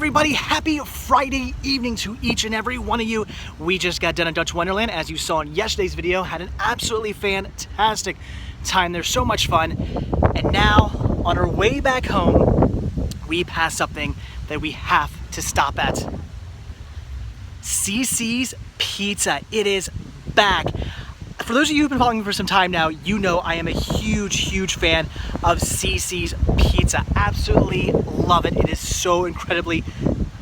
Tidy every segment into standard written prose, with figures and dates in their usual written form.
everybody, happy Friday evening to each and every one of you. We just got done at Dutch Wonderland, as you saw in yesterday's video. Had an absolutely fantastic time. They're so much fun. And now, on our way back home, we passed something that we have to stop at. Cici's Pizza. It is back. For those of you who've been following me for some time now, you know I am a huge fan of Cici's Pizza. Absolutely love it. It is so incredibly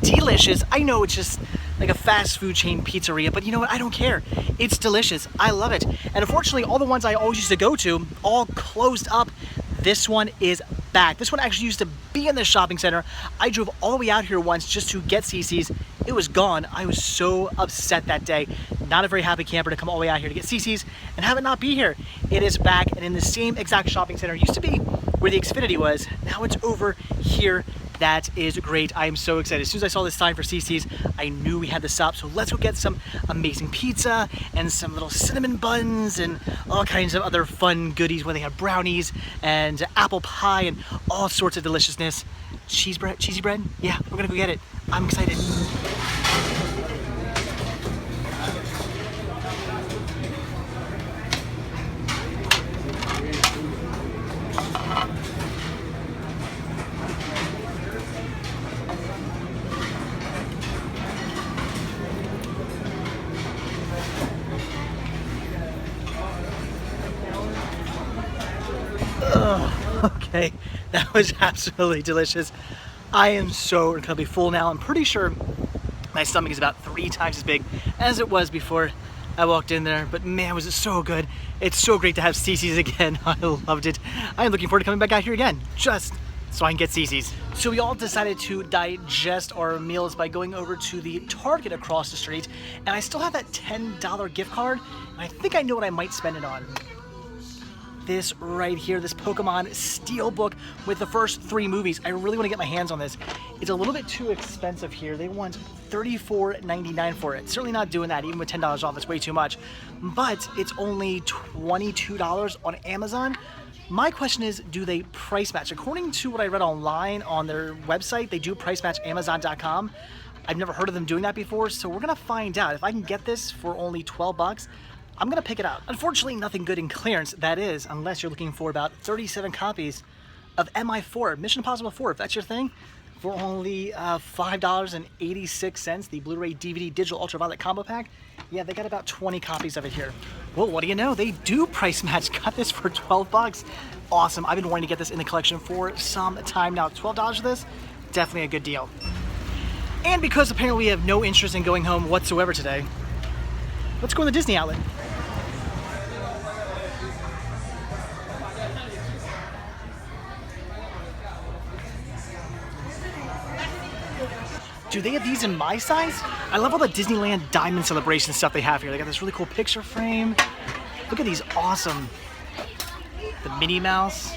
delicious. I know it's just like a fast food chain pizzeria, but you know what? I don't care. It's delicious. I love it. And unfortunately, all the ones I always used to go to all closed up. This one is back. This one actually used to be in the shopping center. I drove all the way out here once just to get Cici's. It was gone. I was so upset that day. Not a very happy camper to come all the way out here to get Cici's and have it not be here. It is back and in the same exact shopping center it used to be where the Xfinity was. Now it's over here. That is great. I am so excited. As soon as I saw this sign for Cici's, I knew we had to stop. So let's go get some amazing pizza and some little cinnamon buns and all kinds of other fun goodies where they have brownies and apple pie and all sorts of deliciousness. Cheesy bread? Yeah, we're gonna go get it. I'm excited. Okay, that was absolutely delicious. I am so incredibly full now. I'm pretty sure my stomach is about 3 times as big as it was before I walked in there, but man, was it so good. It's so great to have Cici's again. I loved it. I am looking forward to coming back out here again, just so I can get Cici's. So we all decided to digest our meals by going over to the Target across the street, and I still have that $10 gift card, and I think I know what I might spend it on. This right here, this Pokemon Steelbook with the first 3 movies. I really want to get my hands on this. It's a little bit too expensive here. They want $34.99 for it. Certainly not doing that, even with $10 off. It's way too much. But it's only $22 on Amazon. My question is, do they price match? According to what I read online on their website, they do price match Amazon.com. I've never heard of them doing that before, so we're gonna find out. If I can get this for only 12 bucks, I'm gonna pick it up. Unfortunately, nothing good in clearance, that is, unless you're looking for about 37 copies of MI4, Mission Impossible 4, if that's your thing, for only $5.86, the Blu-ray DVD Digital Ultraviolet Combo Pack. Yeah, they got about 20 copies of it here. Well, what do you know? They do price match. Got this for 12 bucks. Awesome. I've been wanting to get this in the collection for some time now. $12 for this, definitely a good deal. And because apparently we have no interest in going home whatsoever today, let's go to the Disney outlet. Do they have these in my size? I love all the Disneyland Diamond Celebration stuff they have here. They got this really cool picture frame. Look at these awesome, the Minnie Mouse.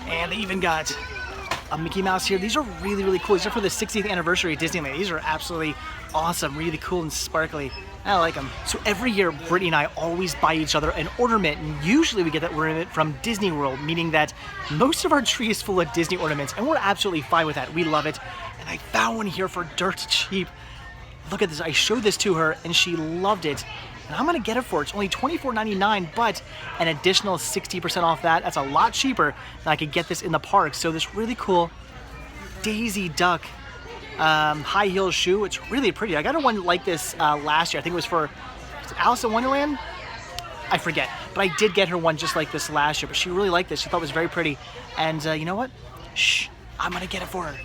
And they even got a Mickey Mouse here. These are really cool. These are for the 60th anniversary of Disneyland. These are absolutely awesome, really cool and sparkly. I like them. So every year, Brittany and I always buy each other an ornament, and usually we get that ornament from Disney World, meaning that most of our tree is full of Disney ornaments, and we're absolutely fine with that. We love it. And I found one here for dirt cheap. Look at this. I showed this to her, and she loved it. And I'm gonna get it for her. It's only $24.99, but an additional 60% off that. That's a lot cheaper than I could get this in the park. So this really cool Daisy Duck high heel shoe. It's really pretty. I got one like this last year. I think it was for Alice in Wonderland. I forget, but I did get her one just like this last year. But she really liked this. She thought it was very pretty. And you know what? Shh, I'm gonna get it for her.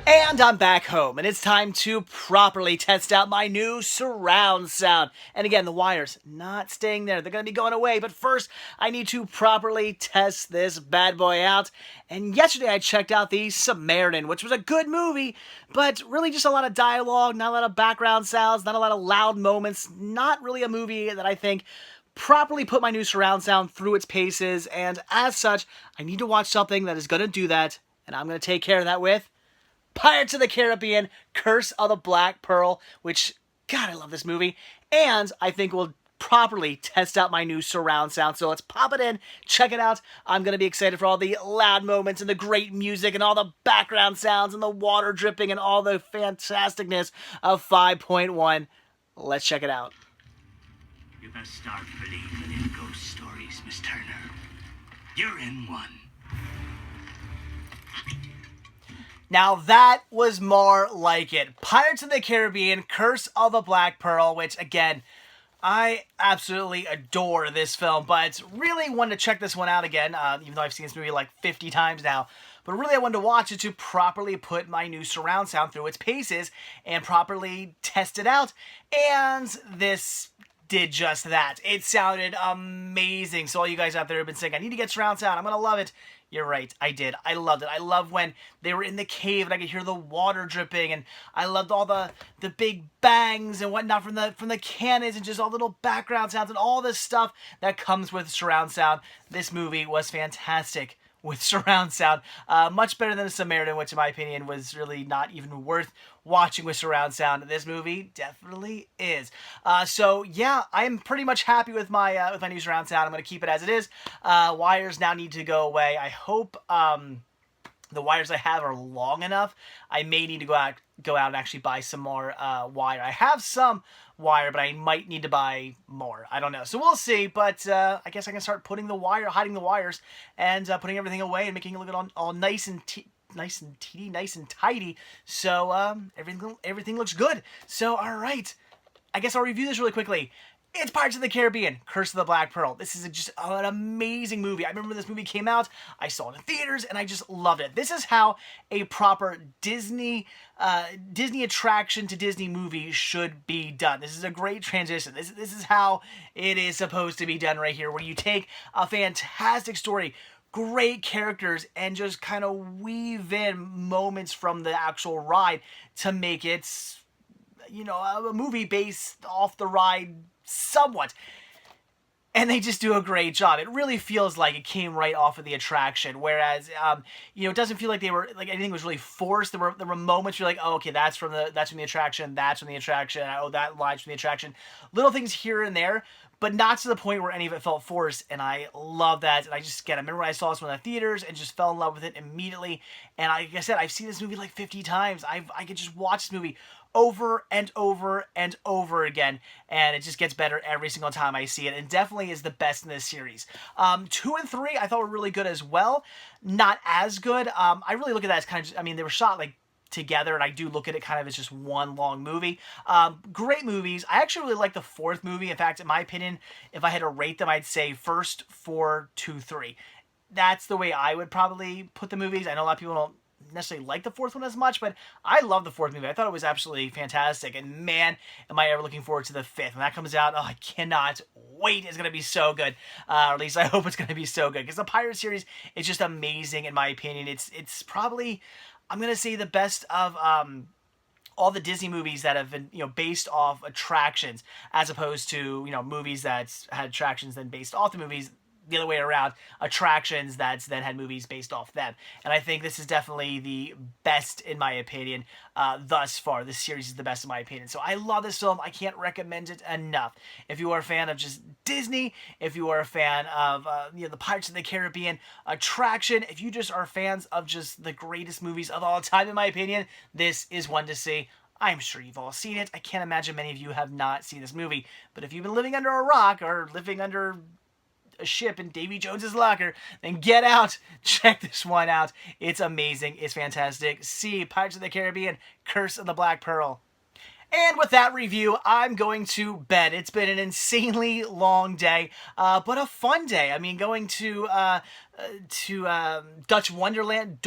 And I'm back home, and it's time to properly test out my new surround sound. And again, the wires not staying there. They're going to be going away, but first, I need to properly test this bad boy out. And yesterday, I checked out The Samaritan, which was a good movie, but really just a lot of dialogue, not a lot of background sounds, not a lot of loud moments, not really a movie that I think properly put my new surround sound through its paces, and as such, I need to watch something that is going to do that, and I'm going to take care of that with Pirates of the Caribbean, Curse of the Black Pearl, which, God, I love this movie, and I think will properly test out my new surround sound. So let's pop it in, check it out. I'm going to be excited for all the loud moments and the great music and all the background sounds and the water dripping and all the fantasticness of 5.1. Let's check it out. You best start believing in ghost stories, Miss Turner. You're in one. Now that was more like it. Pirates of the Caribbean, Curse of the Black Pearl, which again, I absolutely adore this film, but really wanted to check this one out again, even though I've seen this movie like 50 times now. But really I wanted to watch it to properly put my new surround sound through its paces and properly test it out. And this did just that. It sounded amazing. So all you guys out there have been saying, I need to get surround sound, I'm going to love it. You're right, I did. I loved it. I loved when they were in the cave and I could hear the water dripping, and I loved all the big bangs and whatnot from the cannons and just all the little background sounds and all this stuff that comes with surround sound. This movie was fantastic with surround sound. Much better than The Samaritan, which in my opinion was really not even worth watching with surround sound. This movie definitely is. So yeah, I'm pretty much happy with my new surround sound. I'm going to keep it as it is. Wires now need to go away. I hope the wires I have are long enough. I may need to go out and actually buy some more wire. I have some wire, but I might need to buy more. I don't know. So we'll see, but I guess I can start hiding the wires, and putting everything away and making it look all nice and tidy. So everything looks good. So all right, I guess I'll review this really quickly. It's Pirates of the Caribbean, Curse of the Black Pearl. This is just an amazing movie. I remember when this movie came out, I saw it in theaters, and I just loved it. This is how a proper Disney attraction to Disney movie should be done. This is a great transition. This is how it is supposed to be done right here, where you take a fantastic story, great characters, and just kind of weave in moments from the actual ride to make it, a movie based off the ride somewhat. And they just do a great job. It really feels like it came right off of the attraction, whereas it doesn't feel like anything was really forced. There were moments you're like, oh, okay, that's from the attraction, oh, that line's from the attraction. Little things here and there, but not to the point where any of it felt forced, and I love that. And I remember when I saw this one in the theaters and just fell in love with it immediately. And like I said, I've seen this movie like 50 times. I could just watch this movie over and over and over again, and it just gets better every single time I see it, and definitely is the best in this series. 2 and 3 I thought were really good as well. Not as good. I really look at that as kind of, they were shot like together, and I do look at it kind of as just one long movie. Great movies. I actually really like the 4th movie. In fact, in my opinion, if I had to rate them, I'd say 1st, 4, 2, 3. That's the way I would probably put the movies. I know a lot of people don't necessarily like the 4th one as much, but I love the 4th movie. I thought it was absolutely fantastic, and man, am I ever looking forward to the 5th. When that comes out, oh, I cannot wait. It's going to be so good. Or at least I hope it's going to be so good, because the Pirate series is just amazing in my opinion. It's probably, I'm going to say, the best of all the Disney movies that have been, based off attractions, as opposed to, movies that had attractions then based off the movies. The other way around, attractions that then had movies based off them. And I think this is definitely the best, in my opinion, thus far. This series is the best in my opinion. So I love this film. I can't recommend it enough. If you are a fan of just Disney, if you are a fan of the Pirates of the Caribbean attraction, if you just are fans of just the greatest movies of all time, in my opinion, this is one to see. I'm sure you've all seen it. I can't imagine many of you have not seen this movie. But if you've been living under a rock or living under a ship in Davy Jones's locker, then get out, check this one out. It's amazing. It's fantastic. See Pirates of the Caribbean, Curse of the Black Pearl. And with that review, I'm going to bed. It's been an insanely long day, but a fun day. Going to Deutsch Wonderland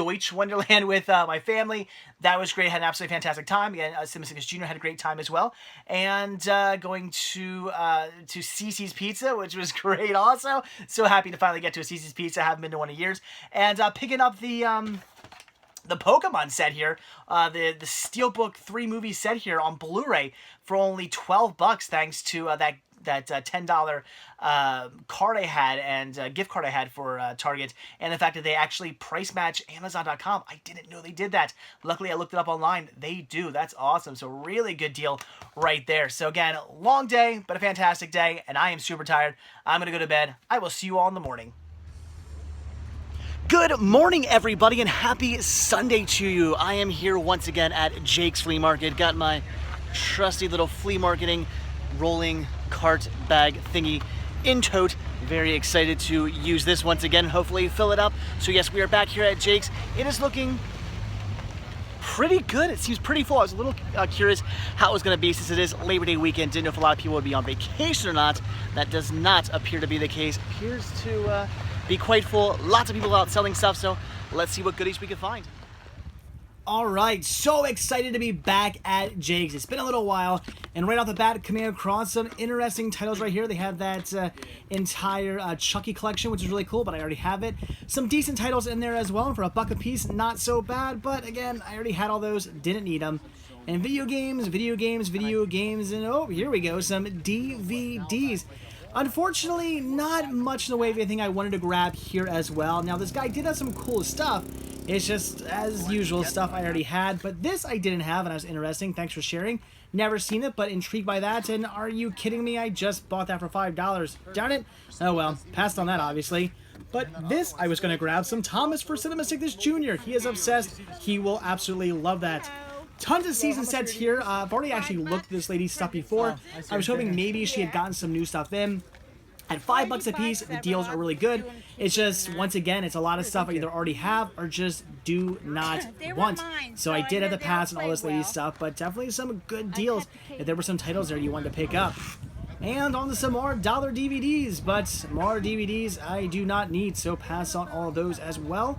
with my family. That was great. Had an absolutely fantastic time. Again, Simmons Jr. had a great time as well. And going to Cici's Pizza, which was great also. So happy to finally get to a Cici's Pizza. I haven't been to one in years. And picking up the Pokemon set here, the Steelbook 3 movie set here on Blu-ray for only $12, thanks to $10 card I had and gift card I had for Target, and the fact that they actually price match Amazon.com. I didn't know they did that. Luckily, I looked it up online. They do. That's awesome. So really good deal right there. So again, long day, but a fantastic day, and I am super tired. I'm going to go to bed. I will see you all in the morning. Good morning, everybody, and happy Sunday to you. I am here once again at Jake's Flea Market. Got my trusty little flea marketing rolling cart bag thingy in tote. Very excited to use this once again, hopefully fill it up. So yes, we are back here at Jake's. It is looking pretty good. It seems pretty full. I was a little curious how it was going to be since it is Labor Day weekend. Didn't know if a lot of people would be on vacation or not. That does not appear to be the case. Appears to be quite full. Lots of people out selling stuff, so let's see what goodies we can find. All right, so excited to be back at Jake's. It's been a little while, and right off the bat, coming across some interesting titles right here. They have that entire Chucky collection, which is really cool, but I already have it. Some decent titles in there as well, and for a buck a piece, not so bad, but again, I already had all those, didn't need them. And video games, and oh, here we go, some DVDs. Unfortunately, not much in the way of anything I wanted to grab here as well. Now, this guy did have some cool stuff. It's just, as usual, stuff I already had. But this I didn't have, and I was interesting. Thanks for sharing. Never seen it, but intrigued by that. And are you kidding me? I just bought that for $5. Darn it. Oh, well. Passed on that, obviously. But this I was going to grab. Some Thomas for Cinema Sickness Jr. He is obsessed. He will absolutely love that. Tons of season sets here. I've already actually looked at this lady's stuff before. I was hoping maybe she had gotten some new stuff in. At $5 a piece, the deals are really good. It's just, once again, it's a lot of stuff I either already have or just do not want. So I did have to pass on all this lady's stuff, but definitely some good deals if there were some titles there you wanted to pick up. And on to some more dollar DVDs, but more DVDs I do not need, so pass on all of those as well.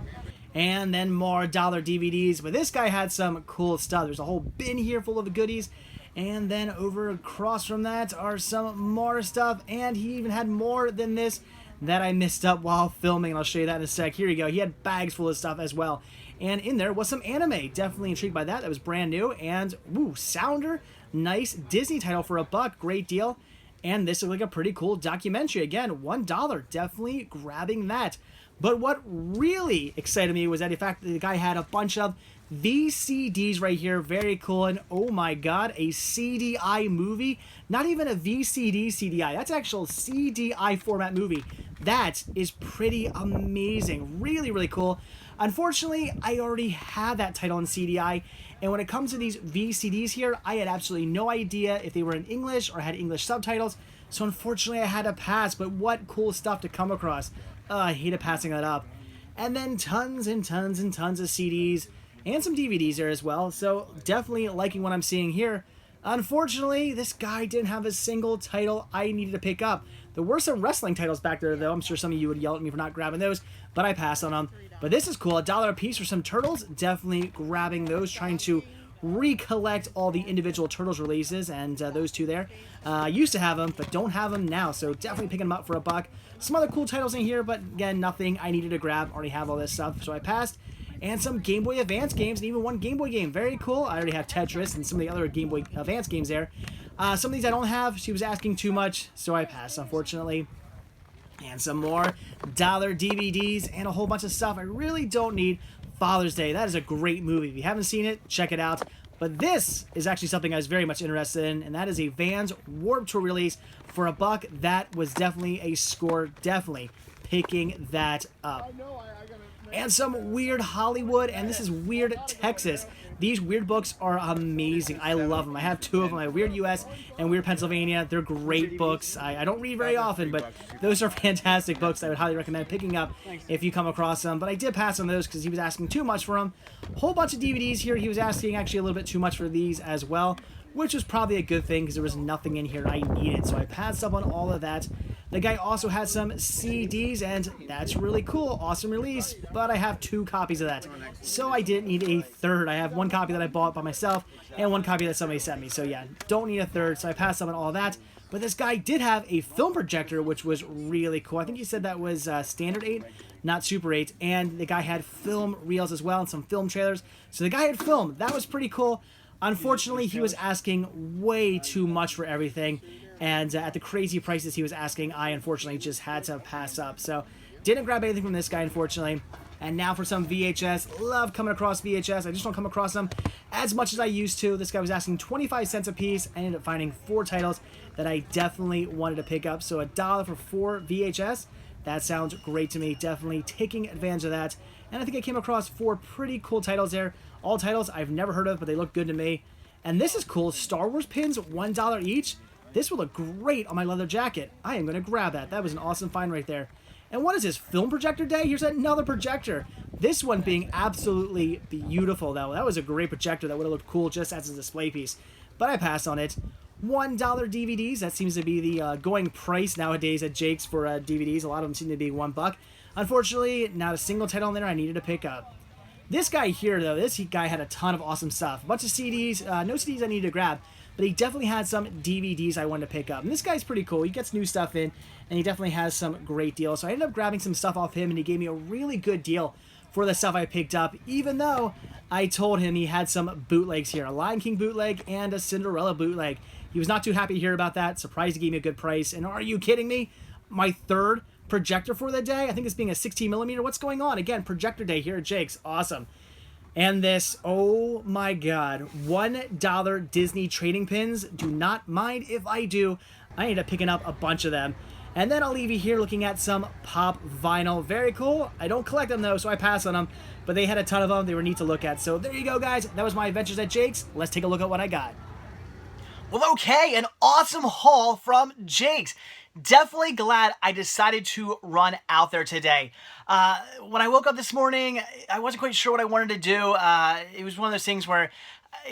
And then more dollar DVDs, but this guy had some cool stuff. There's a whole bin here full of goodies. And then over across from that are some more stuff, and he even had more than this that I missed up while filming, and I'll show you that in a sec. Here you go. He had bags full of stuff as well. And in there was some anime. Definitely intrigued by that. That was brand new. And, ooh, Sounder. Nice Disney title for $1. Great deal. And this looked like a pretty cool documentary. Again, $1. Definitely grabbing that. But what really excited me was that the fact that the guy had a bunch of VCDs right here. Very cool. And oh my god, a CDI movie. Not even a VCD CDI. That's actual CDI format movie. That is pretty amazing. Really, really cool. Unfortunately, I already had that title in CDI. And when it comes to these VCDs here, I had absolutely no idea if they were in English or had English subtitles. So unfortunately, I had to pass. But what cool stuff to come across. I hated passing that up. And then tons and tons and tons of CDs. And some DVDs there as well, so definitely liking what I'm seeing here. Unfortunately, this guy didn't have a single title I needed to pick up. There were some wrestling titles back there, though. I'm sure some of you would yell at me for not grabbing those, but I passed on them. But this is cool. $1 a piece for some Turtles. Definitely grabbing those, trying to recollect all the individual Turtles releases, and those two there. I used to have them, but don't have them now, so definitely picking them up for $1. Some other cool titles in here, but again, nothing I needed to grab. Already have all this stuff, so I passed. And some Game Boy Advance games, and even one Game Boy game. Very cool. I already have Tetris and some of the other Game Boy Advance games there. Some of these I don't have. She was asking too much, so I passed, unfortunately. And some more dollar DVDs and a whole bunch of stuff I really don't need. Father's Day. That is a great movie. If you haven't seen it, check it out. But this is actually something I was very much interested in, and that is a Vans Warped Tour release for $1. That was definitely a score. Definitely picking that up. And some Weird Hollywood, and this is Weird Texas. These weird books are amazing. I love them. I have two of them. I have Weird US and Weird Pennsylvania. They're great books. I don't read very often, but those are fantastic books I would highly recommend picking up if you come across them. But I did pass on those because he was asking too much for them. Whole bunch of DVDs here. He was asking actually a little bit too much for these as well, which was probably a good thing because there was nothing in here I needed. So I passed up on all of that. The guy also had some CDs, and that's really cool. Awesome release, but I have 2 copies of that. So I didn't need a third. I have 1 copy that I bought by myself and 1 copy that somebody sent me. So yeah, don't need a third, so I passed up on all of that. But this guy did have a film projector, which was really cool. I think he said that was standard 8, not Super 8. And the guy had film reels as well and some film trailers. So the guy had film. That was pretty cool. Unfortunately, he was asking way too much for everything. And at the crazy prices he was asking, I unfortunately just had to pass up. So didn't grab anything from this guy, unfortunately. And now for some VHS. Love coming across VHS. I just don't come across them as much as I used to. This guy was asking 25 cents a piece. I ended up finding 4 titles that I definitely wanted to pick up. So $1 for 4 VHS. That sounds great to me. Definitely taking advantage of that. And I think I came across 4 pretty cool titles there. All titles I've never heard of, but they look good to me. And this is cool. Star Wars pins, $1 each. This will look great on my leather jacket. I am going to grab that. That was an awesome find right there. And what is this, film projector day? Here's another projector. This one being absolutely beautiful, though. That was a great projector that would have looked cool just as a display piece. But I passed on it. $1 DVDs. That seems to be the going price nowadays at Jake's for DVDs. A lot of them seem to be $1. Unfortunately, not a single title in there I needed to pick up. This guy here, though, this guy had a ton of awesome stuff. A bunch of CDs, no CDs I needed to grab, but he definitely had some DVDs I wanted to pick up. And this guy's pretty cool. He gets new stuff in, and he definitely has some great deals. So I ended up grabbing some stuff off him, and he gave me a really good deal for the stuff I picked up, even though I told him he had some bootlegs here, a Lion King bootleg and a Cinderella bootleg. He was not too happy to hear about that. Surprised he gave me a good price. And are you kidding me? My 3rd projector for the day? I think it's being a 16mm. What's going on? Again, projector day here at Jake's. Awesome. And this, oh my god, $1 Disney trading pins. Do not mind if I do. I ended up picking up a bunch of them. And then I'll leave you here looking at some pop vinyl. Very cool. I don't collect them though, so I pass on them. But they had a ton of them. They were neat to look at. So there you go, guys. That was my adventures at Jake's. Let's take a look at what I got. Well, okay, an awesome haul from Jake's. Definitely glad I decided to run out there today. When I woke up this morning, I wasn't quite sure what I wanted to do. It was one of those things where,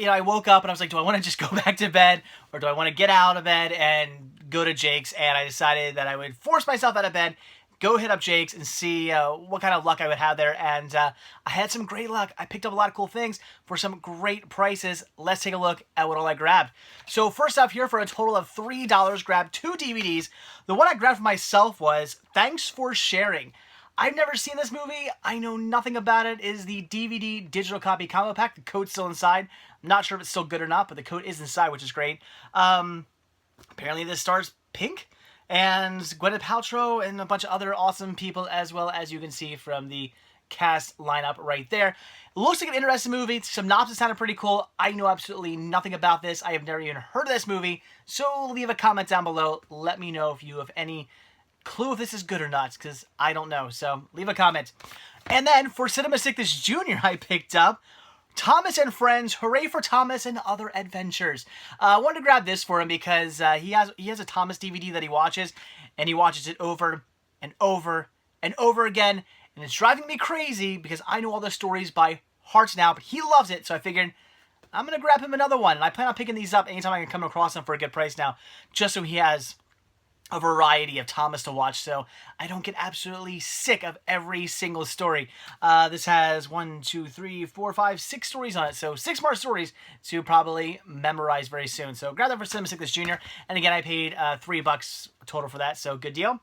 I woke up and I was like, do I want to just go back to bed, or do I want to get out of bed and go to Jake's? And I decided that I would force myself out of bed, go hit up Jake's and see what kind of luck I would have there. And I had some great luck. I picked up a lot of cool things for some great prices. Let's take a look at what all I grabbed. So first off here, for a total of $3, grabbed 2 DVDs. The one I grabbed for myself was Thanks for Sharing. I've never seen this movie. I know nothing about it. It is the DVD digital copy combo pack. The code's still inside. I'm not sure if it's still good or not, but the code is inside, which is great. Apparently this stars Pink and Gwyneth Paltrow and a bunch of other awesome people, as well as you can see from the cast lineup right there. It looks like an interesting movie. Synopsis sounded pretty cool. I know absolutely nothing about this. I have never even heard of this movie. So leave a comment down below. Let me know if you have any clue if this is good or not, because I don't know. So leave a comment. And then for Cinema Sickness Jr., I picked up Thomas and Friends, Hooray for Thomas and Other Adventures. I wanted to grab this for him because he has a Thomas DVD that he watches, and he watches it over and over and over again, and it's driving me crazy because I know all the stories by heart now, but he loves it, so I figured I'm going to grab him another one, and I plan on picking these up anytime I can come across them for a good price now, just so he has a variety of Thomas to watch, so I don't get absolutely sick of every single story. This has 1, 2, 3, 4, 5, 6 stories on it, so 6 more stories to probably memorize very soon. So grab that for Cinema Sickness Jr. And again, I paid $3 total for that, so good deal.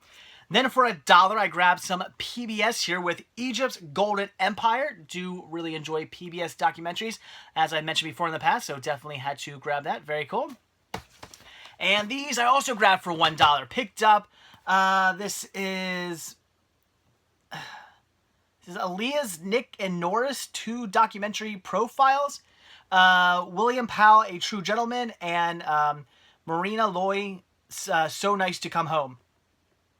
Then for $1, I grabbed some PBS here with Egypt's Golden Empire. Do really enjoy PBS documentaries, as I mentioned before in the past, so definitely had to grab that. Very cool. And these I also grabbed for $1. Picked up, this is Aaliyah's Nick and Norris 2 documentary profiles. William Powell, A True Gentleman, and Marina Loy, So Nice to Come Home.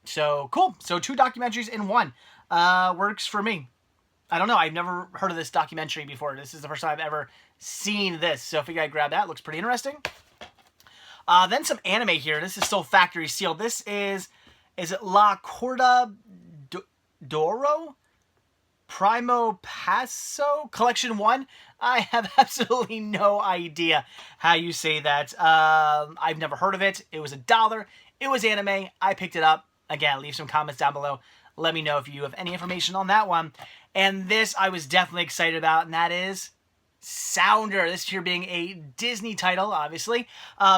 So, cool. So, 2 documentaries in one. Works for me. I don't know. I've never heard of this documentary before. This is the first time I've ever seen this. So, if you guys grab that, looks pretty interesting. Then some anime here. This is still factory sealed. This is it La Corda d'Oro? Primo Passo Collection 1? I have absolutely no idea how you say that. I've never heard of it. It was $1. It was anime. I picked it up. Again, leave some comments down below. Let me know if you have any information on that one. And this I was definitely excited about, and that is Sounder. This here being a Disney title, obviously.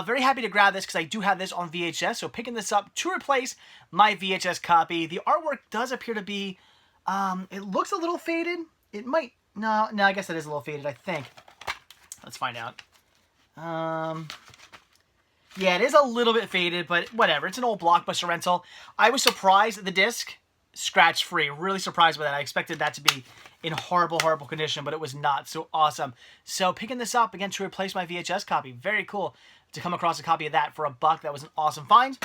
Very happy to grab this because I do have this on VHS, so picking this up to replace my VHS copy. The artwork does appear to be, it looks a little faded. It might, no, I guess it is a little faded, I think. Let's find out. Yeah, it is a little bit faded, but whatever. It's an old Blockbuster rental. I was surprised at the disc, scratch-free. Really surprised by that. I expected that to be in horrible, horrible condition, but it was not. So awesome. So picking this up, again, to replace my VHS copy. Very cool to come across a copy of that for $1. That was an awesome find.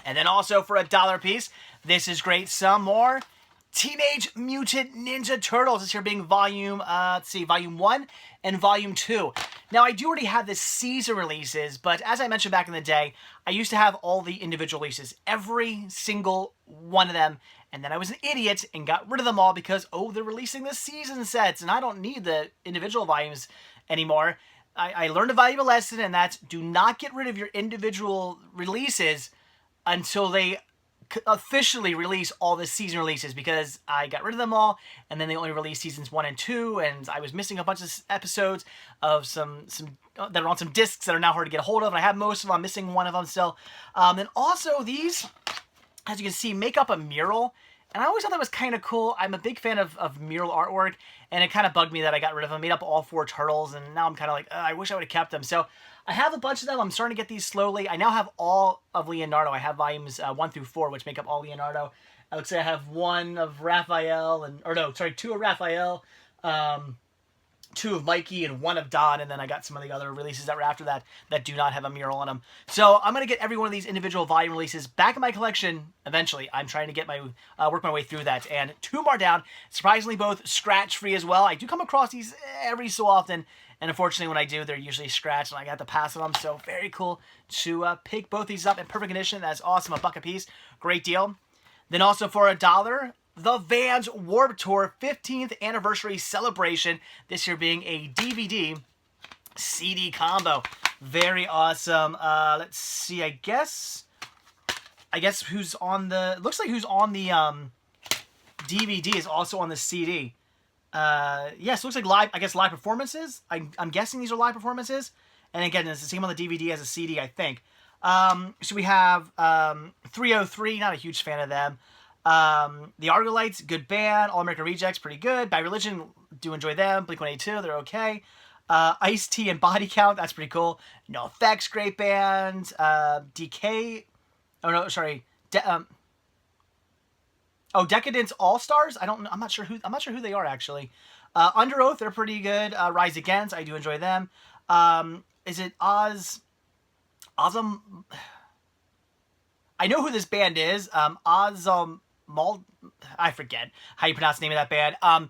And then also for $1 a piece, this is great. Some more Teenage Mutant Ninja Turtles. This here being volume, volume 1 and volume 2. Now, I do already have the season releases, but as I mentioned back in the day, I used to have all the individual releases, every single one of them, and then I was an idiot and got rid of them all because, oh, they're releasing the season sets, and I don't need the individual volumes anymore. I learned a valuable lesson, and that's do not get rid of your individual releases until they officially release all the season releases, because I got rid of them all and then they only released seasons 1 and 2, and I was missing a bunch of episodes of some that are on some discs that are now hard to get a hold of, and I have most of them. I'm missing one of them still. And also these, as you can see, make up a mural, and I always thought that was kind of cool. I'm a big fan of mural artwork, and it kind of bugged me that I got rid of them. Made up all 4 turtles, and now I'm kind of like, I wish I would have kept them. So I have a bunch of them. I'm starting to get these slowly. I now have all of Leonardo. I have volumes 1 through 4, which make up all Leonardo. I would say I have 1 of Raphael, 2 of Raphael, 2 of Mikey, and 1 of Don, and then I got some of the other releases that were after that that do not have a mural on them. So I'm going to get every one of these individual volume releases back in my collection eventually. I'm trying to get work my way through that. And 2 more down, surprisingly both scratch-free as well. I do come across these every so often, and unfortunately when I do, they're usually scratched, and I got to pass on them. So very cool to pick both these up in perfect condition. That's awesome, $1 a piece. Great deal. Then also for $1, the Vans Warped Tour 15th Anniversary Celebration. This here being a DVD CD combo. Very awesome. Let's see. I guess who's on the... Looks like who's on the DVD is also on the CD. Yes, looks like live. I guess live performances. I'm guessing these are live performances. And again, it's the same on the DVD as a CD, I think. So we have 303. Not a huge fan of them. The Argolites, good band. All American Rejects, pretty good. Bad Religion, do enjoy them. Blink-182, they're okay. Ice-T and Body Count, that's pretty cool. No Effects, great band. DK, oh no, sorry. Decadence All-Stars. I'm not sure who they are actually. Under Oath, they're pretty good. Rise Against, I do enjoy them. Is it Ozum? I know who this band is. I forget how you pronounce the name of that band.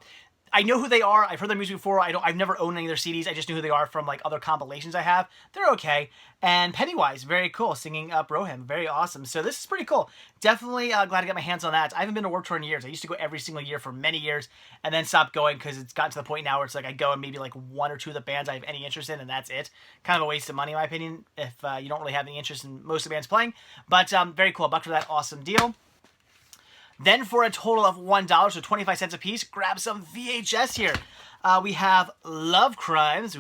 I know who they are. I've heard their music before. I've never owned any of their CDs. I just knew who they are from like other compilations I have. They're okay. And Pennywise, very cool, singing Broham, very awesome. So this is pretty cool. Definitely glad to get my hands on that. I haven't been to Warped Tour in years. I used to go every single year for many years, and then stopped going because it's gotten to the point now where it's like I go and maybe like 1 or 2 of the bands I have any interest in, and that's it. Kind of a waste of money, in my opinion, if you don't really have any interest in most of the bands playing. But very cool. $1 for that awesome deal. Then for a total of $1, so 25 cents a piece, grab some VHS here. We have Love Crimes,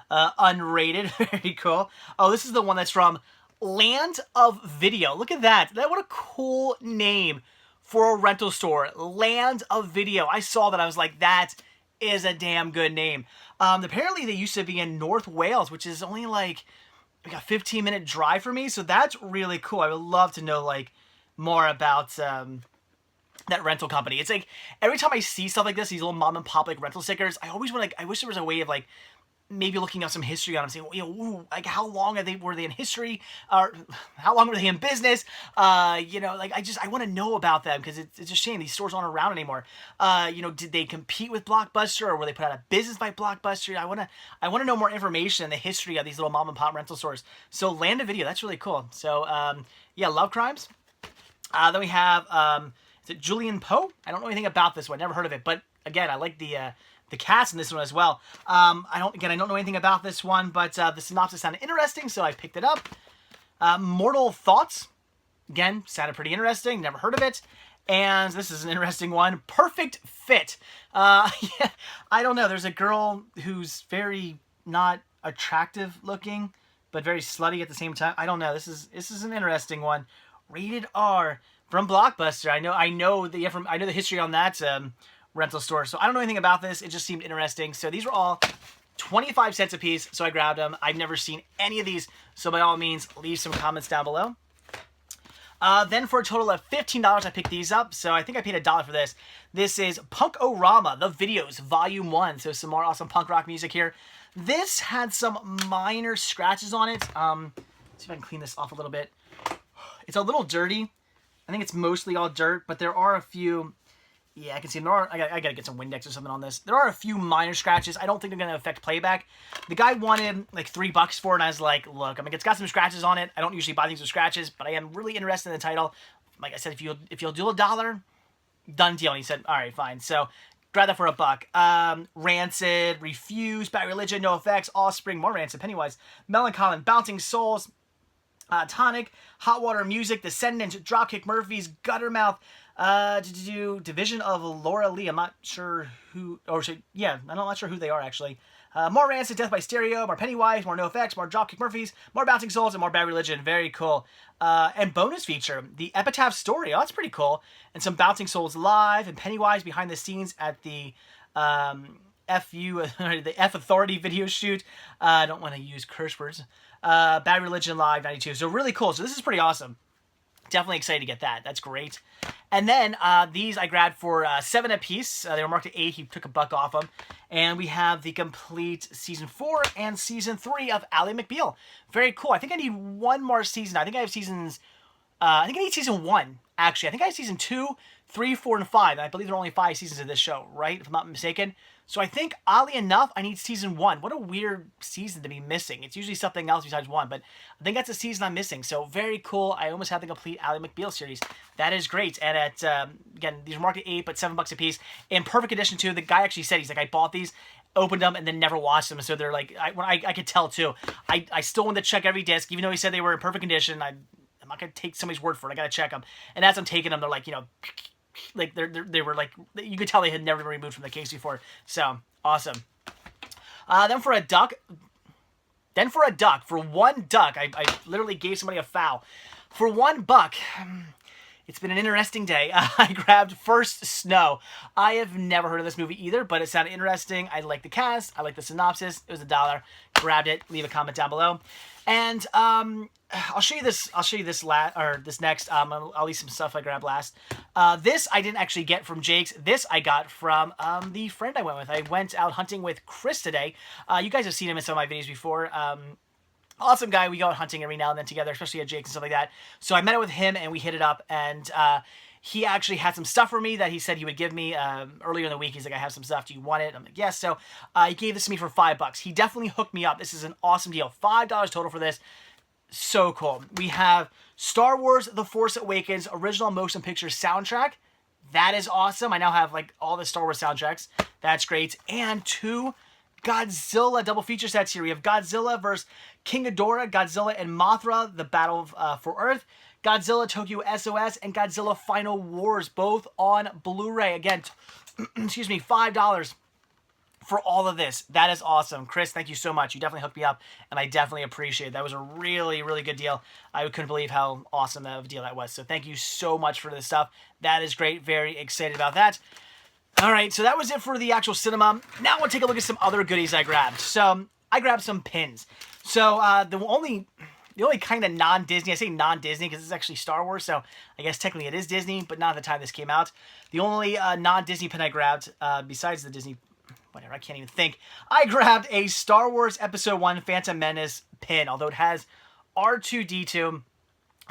unrated, very cool. Oh, this is the one that's from Land of Video. Look at that. What a cool name for a rental store. Land of Video. I saw that. I was like, that is a damn good name. Apparently, they used to be in North Wales, which is only like a 15-minute drive for me. So that's really cool. I would love to know like more about that rental company. It's like every time I see stuff like this, these little mom and pop like rental stickers, I always want I wish there was a way of like maybe looking up some history on them, saying, like how long were they in history, or how long were they in business? I want to know about them because it's a shame these stores aren't around anymore. Did they compete with Blockbuster, or were they put out of business by Blockbuster? I want to know more information in the history of these little mom and pop rental stores. So Land of Video, that's really cool. So Love Crimes. Then we have is it Julian Poe? I don't know anything about this one. Never heard of it. But again, I like the cast in this one as well. I don't know anything about this one, but the synopsis sounded interesting, so I picked it up. Mortal Thoughts. Again, sounded pretty interesting. Never heard of it. And this is an interesting one. Perfect Fit. I don't know. There's a girl who's very not attractive looking, but very slutty at the same time. I don't know. This is an interesting one. Rated R. From Blockbuster. I know the history on that rental store, so I don't know anything about this. It just seemed interesting. So these were all 25 cents a piece, so I grabbed them. I've never seen any of these, so by all means, leave some comments down below. Then for a total of $15, I picked these up. So I think I paid $1 for this. This is Punk-O-Rama, The Videos, Volume 1. So some more awesome punk rock music here. This had some minor scratches on it. Let's see if I can clean this off a little bit. It's a little dirty. I think it's mostly all dirt, but there are a few... Yeah, I can see them. I gotta get some Windex or something on this. There are a few minor scratches. I don't think they're gonna affect playback. The guy wanted like $3 for it, and I was like, look, I mean, it's got some scratches on it. I don't usually buy things with scratches, but I am really interested in the title. Like I said, if you'll do $1, done deal. And he said, all right, fine. So grab that for $1. Rancid, Refuse, Bad Religion, No Effects, Offspring, more Rancid, Pennywise, Melancholy, Bouncing Souls, Tonic, Hot Water Music, Descendants, Dropkick Murphys, Guttermouth, Division of Laura Lee. I'm not sure who, I'm not sure who they are actually. More Rancid, Death by Stereo, more Pennywise, more NoFX, more Dropkick Murphys, more Bouncing Souls, and more Bad Religion. Very cool. And bonus feature, the Epitaph Story. Oh, that's pretty cool. And some Bouncing Souls live, and Pennywise behind the scenes at the the F Authority video shoot. I don't want to use curse words. Bad Religion Live 92. So really cool. So this is pretty awesome. Definitely excited to get that. That's great. And then these I grabbed for $7 a piece. They were marked at $8. He took $1 off them. And we have the complete Season 4 and Season 3 of Ally McBeal. Very cool. I think I need one more season. I think I have seasons... I think I need Season 1, actually. I think I have Season 2, 3, 4, and 5. And I believe there are only 5 seasons of this show, right? If I'm not mistaken. So I think, oddly enough, I need Season 1. What a weird season to be missing. It's usually something else besides 1, but I think that's a season I'm missing. So very cool. I almost have the complete Ally McBeal series. That is great. And at, again, these are marked at $8, but $7 a piece. In perfect condition, too. The guy actually said, he's like, I bought these, opened them, and then never watched them. So they're like, I could tell, too. I still want to check every disc, even though he said they were in perfect condition. I'm not going to take somebody's word for it. I got to check them. And as I'm taking them, they're like, you know... Like they were like, you could tell they had never been removed from the case before. So awesome. Then for $1 duck, I literally gave somebody a foul. For $1, it's been an interesting day. I grabbed First Snow. I have never heard of this movie either, but it sounded interesting. I like the cast. I like the synopsis. It was $1. Grabbed it. Leave a comment down below. And I'll show you this. I'll show you this next. I'll leave some stuff I grabbed last. This I didn't actually get from Jake's. This I got from the friend I went with. I went out hunting with Chris today. You guys have seen him in some of my videos before. Awesome guy. We go out hunting every now and then together, especially at Jake's and stuff like that. So I met up with him and we hit it up. And he actually had some stuff for me that he said he would give me earlier in the week. He's like, I have some stuff. Do you want it? I'm like, yes. So he gave this to me for $5. He definitely hooked me up. This is an awesome deal. $5 total for this. So cool. We have Star Wars The Force Awakens original motion picture soundtrack. That is awesome. I now have like all the Star Wars soundtracks. That's great. And 2 Godzilla double feature sets here. We have Godzilla vs. King Ghidorah, Godzilla and Mothra, The Battle for Earth, Godzilla Tokyo SOS, and Godzilla Final Wars, both on Blu-ray. Again, excuse me, $5 for all of this. That is awesome. Chris, thank you so much. You definitely hooked me up, and I definitely appreciate it. That was a really, really good deal. I couldn't believe how awesome of a deal that was. So thank you so much for this stuff. That is great. Very excited about that. All right, so that was it for the actual cinema. Now we'll take a look at some other goodies I grabbed. So I grabbed some pins. So the only kind of non-Disney, I say non-Disney because it's actually Star Wars, so I guess technically it is Disney, but not at the time this came out. The only non-Disney pin I grabbed, besides the Disney, whatever, I can't even think. I grabbed a Star Wars Episode 1 Phantom Menace pin, although it has R2-D2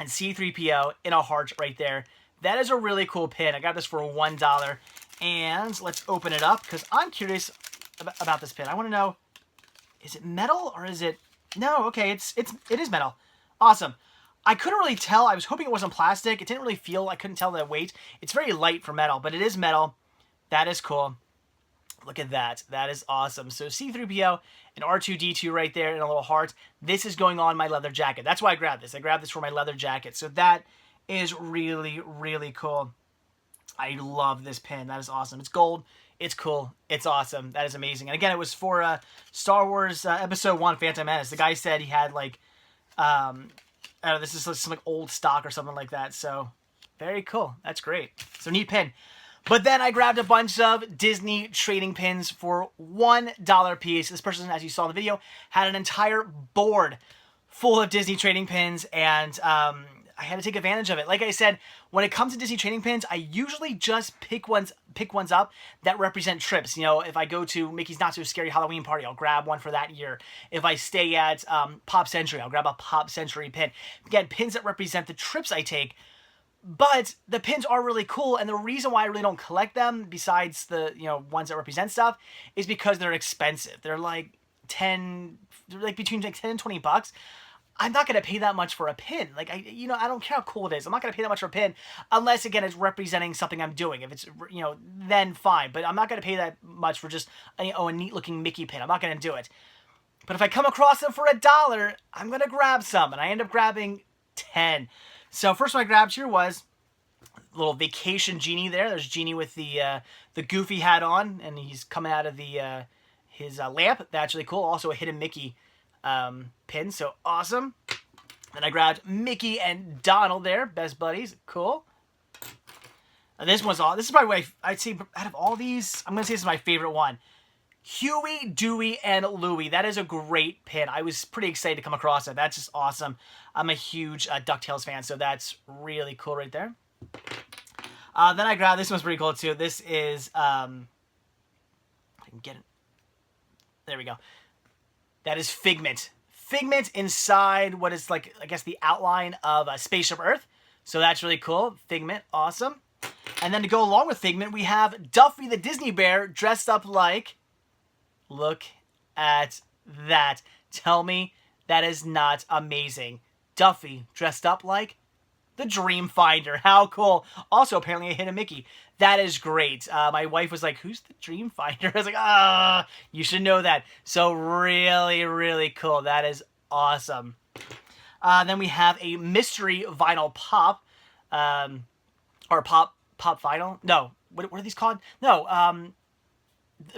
and C-3PO in a heart right there. That is a really cool pin. I got this for $1. And let's open it up because I'm curious about this pin. I want to know, is it metal or is it... No, okay, it is metal. Awesome. I couldn't really tell. I was hoping it wasn't plastic. It didn't really feel... I couldn't tell the weight. It's very light for metal, but it is metal. That is cool. Look at that. That is awesome. So C-3PO and R2-D2 right there in a little heart. This is going on my leather jacket. That's why I grabbed this. I grabbed this for my leather jacket. So that is really, really cool. I love this pin. That is awesome. It's gold. It's cool. It's awesome. That is amazing. And again, it was for Star Wars Episode 1 Phantom Menace. The guy said he had like, I don't know, this is some like old stock or something like that. So very cool. That's great. So neat pin. But then I grabbed a bunch of Disney trading pins for $1 a piece. This person, as you saw in the video, had an entire board full of Disney trading pins, and I had to take advantage of it. Like I said, when it comes to Disney trading pins, I usually just pick ones up that represent trips. You know, if I go to Mickey's Not So Scary Halloween Party, I'll grab one for that year. If I stay at Pop Century, I'll grab a Pop Century pin. Again, pins that represent the trips I take. But the pins are really cool, and the reason why I really don't collect them, besides the, you know, ones that represent stuff, is because they're expensive. They're like between like 10 and 20 bucks. I'm not going to pay that much for a pin. Like, I don't care how cool it is. I'm not going to pay that much for a pin unless, again, it's representing something I'm doing. If it's, you know, then fine. But I'm not going to pay that much for just, a neat-looking Mickey pin. I'm not going to do it. But if I come across them for $1, I'm going to grab some. And I end up grabbing 10. So first one I grabbed here was a little vacation genie there. There's Genie with the goofy hat on, and he's coming out of his lamp. That's really cool. Also a hidden Mickey pin, so awesome. Then I grabbed Mickey and Donald there, best buddies. Cool. And this one's all. This is probably I'd say out of all these, I'm gonna say this is my favorite one. Huey, Dewey, and Louie. That is a great pin. I was pretty excited to come across it. That's just awesome. I'm a huge DuckTales fan, so that's really cool right there. Then I grabbed, this one's pretty cool too. This is, I can get it. There we go. That is Figment. Figment inside what is like, I guess, the outline of Spaceship Earth. So that's really cool. Figment, awesome. And then to go along with Figment, we have Duffy the Disney Bear dressed up like... Look at that. Tell me that is not amazing. Duffy dressed up like the Dream Finder. How cool. Also, apparently a hidden Mickey. That is great. My wife was like, who's the Dream Finder? I was like, you should know that. So really, really cool. That is awesome. Then we have a mystery vinyl pop. Or pop vinyl. No. What are these called? No,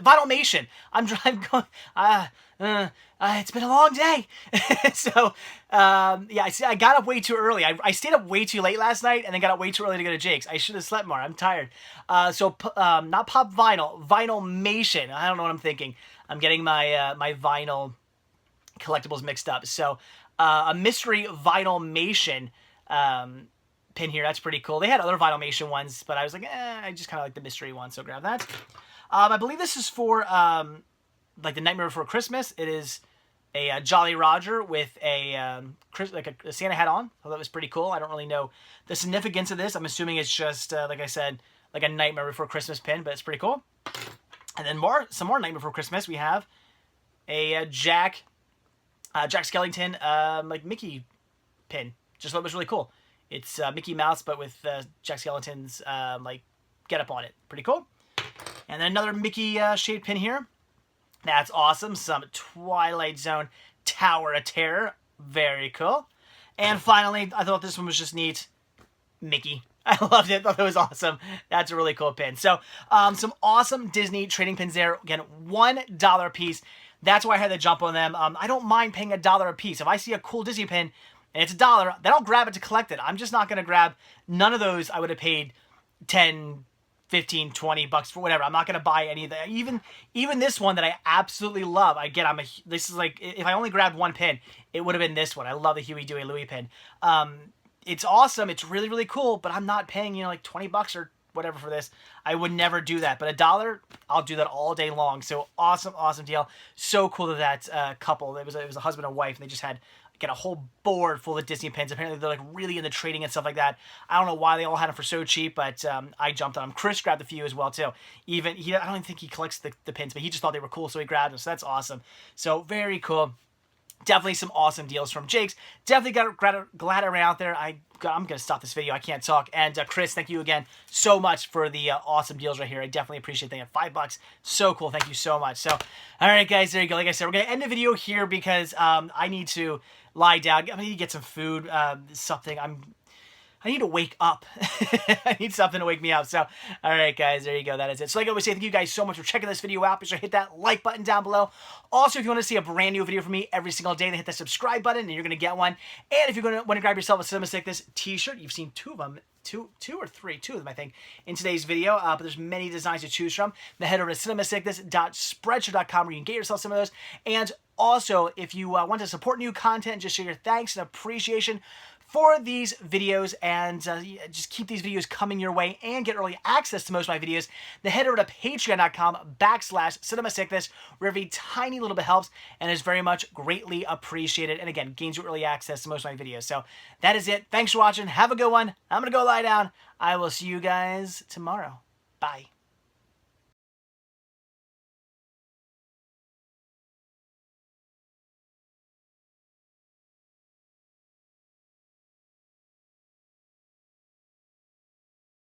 Vinylmation. I'm going. It's been a long day. So, yeah. I got up way too early. I stayed up way too late last night, and then got up way too early to go to Jake's. I should have slept more. I'm tired. So, not pop vinyl. Vinylmation. I don't know what I'm thinking. I'm getting my my vinyl collectibles mixed up. So, a mystery Vinylmation pin here. That's pretty cool. They had other Vinylmation ones, but I was like, I just kind of like the mystery one. So grab that. I believe this is for, like, the Nightmare Before Christmas. It is a Jolly Roger with a Santa hat on. So that was pretty cool. I don't really know the significance of this. I'm assuming it's just, like I said, like a Nightmare Before Christmas pin, but it's pretty cool. And then some more Nightmare Before Christmas. We have a Jack Skellington, like, Mickey pin. Just thought it was really cool. It's Mickey Mouse, but with Jack Skellington's, like, getup on it. Pretty cool. And then another Mickey shaped pin here. That's awesome. Some Twilight Zone Tower of Terror. Very cool. And finally, I thought this one was just neat. Mickey. I loved it. I thought it was awesome. That's a really cool pin. So, some awesome Disney trading pins there. Again, $1 a piece. That's why I had to jump on them. I don't mind paying $1 a piece. If I see a cool Disney pin and it's $1, then I'll grab it to collect it. I'm just not going to grab none of those. I would have paid 10, 15, 20 bucks for whatever. I'm not going to buy any of that. Even this one that I absolutely love. Again, this is like, if I only grabbed one pin, it would have been this one. I love the Huey, Dewey, Louie pin. It's awesome. It's really, really cool, but I'm not paying, like 20 bucks or whatever for this. I would never do that. But $1, I'll do that all day long. So awesome, awesome deal. So cool that couple. It was a husband and wife, and they just had a whole board full of Disney pins. Apparently they're like really into trading and stuff like that. I don't know why they all had them for so cheap, but I jumped on them. Chris grabbed a few as well too. I don't even think he collects the pins, but he just thought they were cool, so he grabbed them. So that's awesome. So very cool. Definitely some awesome deals from Jake's. Definitely glad I ran out there. I'm going to stop this video. I can't talk. And Chris, thank you again so much for the awesome deals right here. I definitely appreciate that. $5. So cool. Thank you so much. So, all right, guys, there you go. Like I said, we're going to end the video here because I need to lie down. I need to get some food, something. I need to wake up. I need something to wake me up. So, all right, guys, there you go. That is it. So like I always say, thank you guys so much for checking this video out. Be sure to hit that like button down below. Also, if you want to see a brand new video from me every single day, then hit the subscribe button and you're going to get one. And if you're going to want to grab yourself a Cinema Sickness t-shirt, you've seen two of them. Two or three, two of them, I think, in today's video. But there's many designs to choose from. Then head over to cinemasickness.spreadshirt.com where you can get yourself some of those. And also, if you want to support new content, just show your thanks and appreciation for these videos and just keep these videos coming your way and get early access to most of my videos, then head over to patreon.com/cinemasickness, where every tiny little bit helps and is very much greatly appreciated. And again, gains you early access to most of my videos. So that is it. Thanks for watching. Have a good one. I'm going to go lie down. I will see you guys tomorrow. Bye.